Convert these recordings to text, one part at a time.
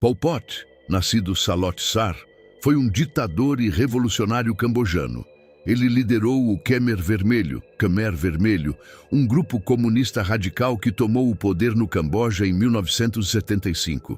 Pol Pot, nascido Salot Sar, foi um ditador e revolucionário cambojano. Ele liderou o Khmer Vermelho, um grupo comunista radical que tomou o poder no Camboja em 1975.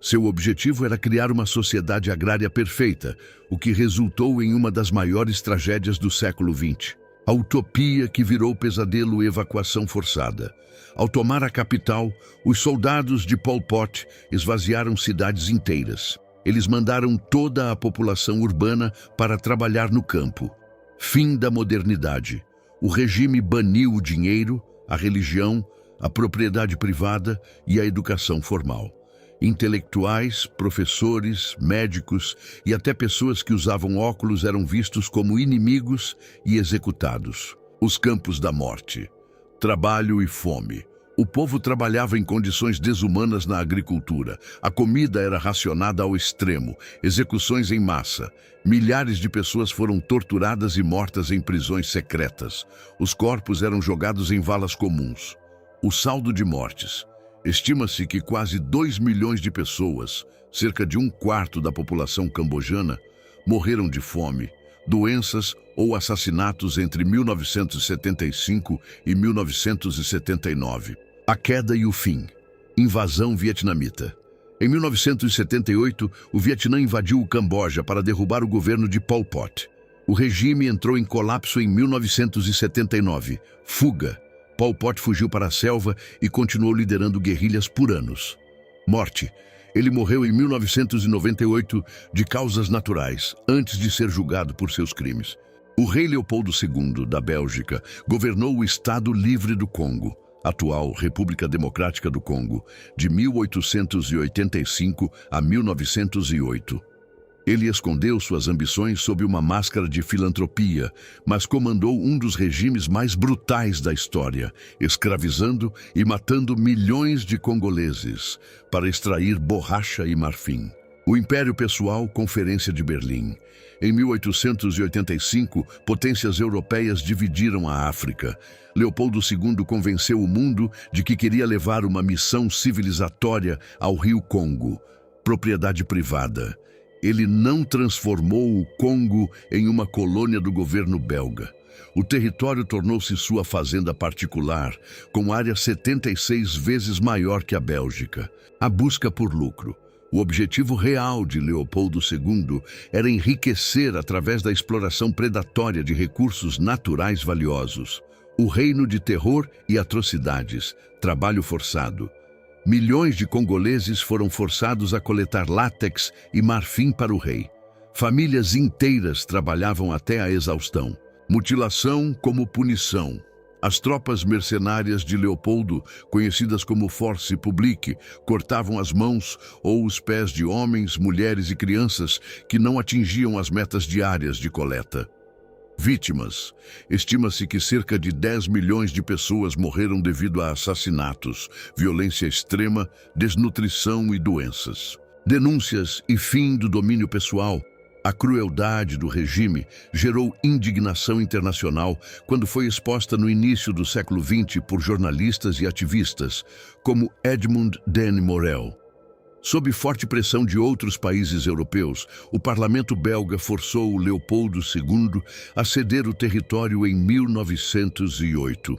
Seu objetivo era criar uma sociedade agrária perfeita, o que resultou em uma das maiores tragédias do século XX. A utopia que virou pesadelo e evacuação forçada. Ao tomar a capital, os soldados de Pol Pot esvaziaram cidades inteiras. Eles mandaram toda a população urbana para trabalhar no campo. Fim da modernidade. O regime baniu o dinheiro, a religião, a propriedade privada e a educação formal. Intelectuais, professores, médicos e até pessoas que usavam óculos eram vistos como inimigos e executados. Os campos da morte. Trabalho e fome. O povo trabalhava em condições desumanas na agricultura. A comida era racionada ao extremo. Execuções em massa. Milhares de pessoas foram torturadas e mortas em prisões secretas. Os corpos eram jogados em valas comuns. O saldo de mortes. Estima-se que quase 2 milhões de pessoas, cerca de 1/4 da população cambojana, morreram de fome, doenças ou assassinatos entre 1975 e 1979. A queda e o fim. Invasão vietnamita. Em 1978, o Vietnã invadiu o Camboja para derrubar o governo de Pol Pot. O regime entrou em colapso em 1979. Fuga. Pol Pot fugiu para a selva e continuou liderando guerrilhas por anos. Morte. Ele morreu em 1998 de causas naturais, antes de ser julgado por seus crimes. O rei Leopoldo II, da Bélgica, governou o Estado Livre do Congo, atual República Democrática do Congo, de 1885 a 1908. Ele escondeu suas ambições sob uma máscara de filantropia, mas comandou um dos regimes mais brutais da história, escravizando e matando milhões de congoleses para extrair borracha e marfim. O Império Pessoal, Conferência de Berlim. Em 1885, potências europeias dividiram a África. Leopoldo II convenceu o mundo de que queria levar uma missão civilizatória ao Rio Congo, propriedade privada. Ele não transformou o Congo em uma colônia do governo belga. O território tornou-se sua fazenda particular, com área 76 vezes maior que a Bélgica. A busca por lucro. O objetivo real de Leopoldo II era enriquecer através da exploração predatória de recursos naturais valiosos. O reino de terror e atrocidades, trabalho forçado. Milhões de congoleses foram forçados a coletar látex e marfim para o rei. Famílias inteiras trabalhavam até a exaustão. Mutilação como punição. As tropas mercenárias de Leopoldo, conhecidas como Force Publique, cortavam as mãos ou os pés de homens, mulheres e crianças que não atingiam as metas diárias de coleta. Vítimas. Estima-se que cerca de 10 milhões de pessoas morreram devido a assassinatos, violência extrema, desnutrição e doenças. Denúncias e fim do domínio pessoal. A crueldade do regime gerou indignação internacional quando foi exposta no início do século XX por jornalistas e ativistas, como Edmund Den Morel. Sob forte pressão de outros países europeus, o parlamento belga forçou o Leopoldo II a ceder o território em 1908.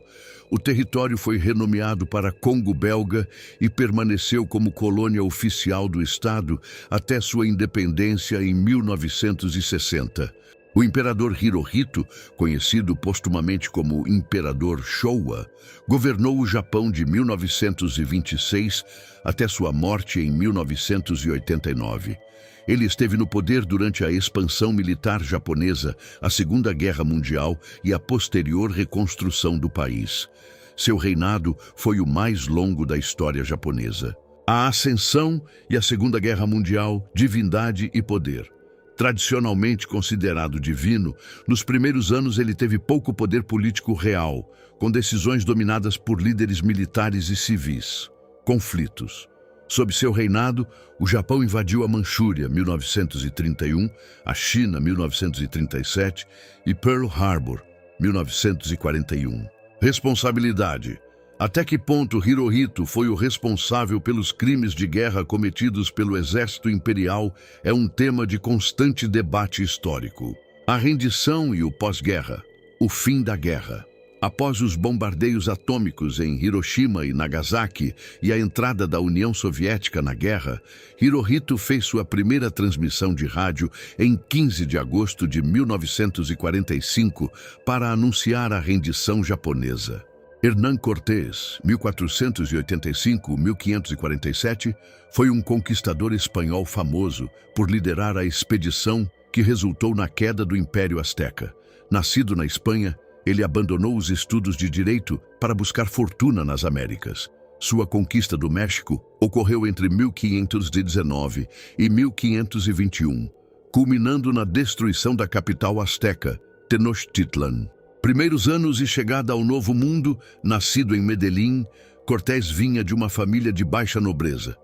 O território foi renomeado para Congo Belga e permaneceu como colônia oficial do Estado até sua independência em 1960. O imperador Hirohito, conhecido postumamente como Imperador Showa, governou o Japão de 1926 até sua morte em 1989. Ele esteve no poder durante a expansão militar japonesa, a Segunda Guerra Mundial e a posterior reconstrução do país. Seu reinado foi o mais longo da história japonesa. A Ascensão e a Segunda Guerra Mundial, divindade e poder. Tradicionalmente considerado divino, nos primeiros anos ele teve pouco poder político real, com decisões dominadas por líderes militares e civis. Conflitos. Sob seu reinado, o Japão invadiu a Manchúria, 1931, a China, 1937 e Pearl Harbor, 1941. Responsabilidade. Até que ponto Hirohito foi o responsável pelos crimes de guerra cometidos pelo exército imperial é um tema de constante debate histórico. A rendição e o pós-guerra, o fim da guerra. Após os bombardeios atômicos em Hiroshima e Nagasaki e a entrada da União Soviética na guerra, Hirohito fez sua primeira transmissão de rádio em 15 de agosto de 1945 para anunciar a rendição japonesa. Hernán Cortés, 1485-1547, foi um conquistador espanhol famoso por liderar a expedição que resultou na queda do Império Azteca. Nascido na Espanha, ele abandonou os estudos de direito para buscar fortuna nas Américas. Sua conquista do México ocorreu entre 1519 e 1521, culminando na destruição da capital azteca, Tenochtitlan. Primeiros anos e chegada ao Novo Mundo, nascido em Medellín, Cortés vinha de uma família de baixa nobreza.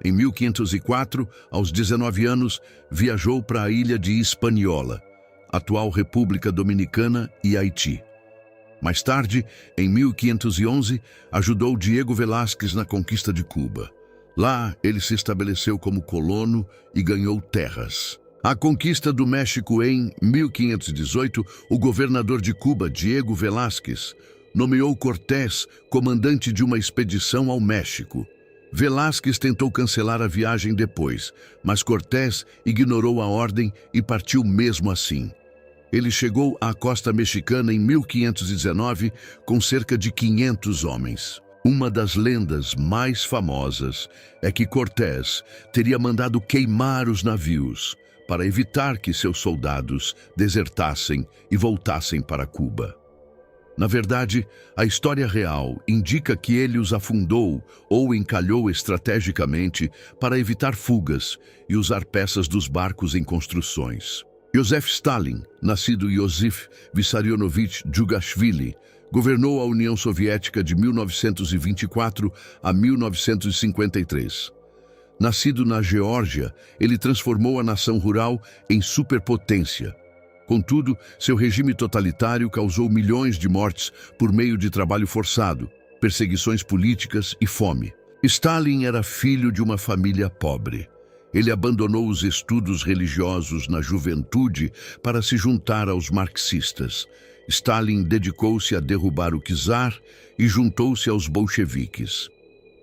Em 1504, aos 19 anos, viajou para a ilha de Hispaniola, atual República Dominicana e Haiti. Mais tarde, em 1511, ajudou Diego Velázquez na conquista de Cuba. Lá, ele se estabeleceu como colono e ganhou terras. A conquista do México em 1518, o governador de Cuba, Diego Velázquez, nomeou Cortés comandante de uma expedição ao México. Velázquez tentou cancelar a viagem depois, mas Cortés ignorou a ordem e partiu mesmo assim. Ele chegou à costa mexicana em 1519 com cerca de 500 homens. Uma das lendas mais famosas é que Cortés teria mandado queimar os navios para evitar que seus soldados desertassem e voltassem para Cuba. Na verdade, a história real indica que ele os afundou ou encalhou estrategicamente para evitar fugas e usar peças dos barcos em construções. Joseph Stalin, nascido Iosif Vissarionovich Djugashvili, governou a União Soviética de 1924 a 1953. Nascido na Geórgia, ele transformou a nação rural em superpotência. Contudo, seu regime totalitário causou milhões de mortes por meio de trabalho forçado, perseguições políticas e fome. Stalin era filho de uma família pobre. Ele abandonou os estudos religiosos na juventude para se juntar aos marxistas. Stalin dedicou-se a derrubar o czar e juntou-se aos bolcheviques.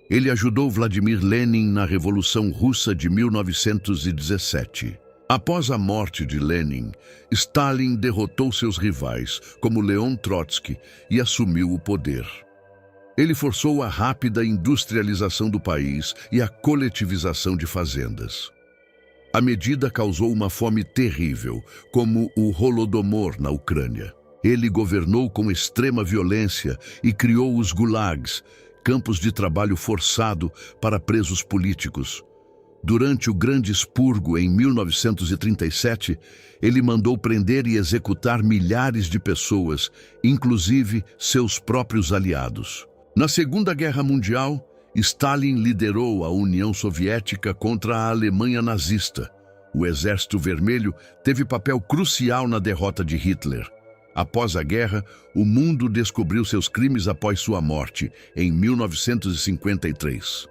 Ele ajudou Vladimir Lenin na Revolução Russa de 1917. Após a morte de Lenin, Stalin derrotou seus rivais, como Leon Trotsky, e assumiu o poder. Ele forçou a rápida industrialização do país e a coletivização de fazendas. A medida causou uma fome terrível, como o Holodomor na Ucrânia. Ele governou com extrema violência e criou os gulags, campos de trabalho forçado para presos políticos. Durante o Grande Expurgo, em 1937, ele mandou prender e executar milhares de pessoas, inclusive seus próprios aliados. Na Segunda Guerra Mundial, Stalin liderou a União Soviética contra a Alemanha nazista. O Exército Vermelho teve papel crucial na derrota de Hitler. Após a guerra, o mundo descobriu seus crimes após sua morte, em 1953.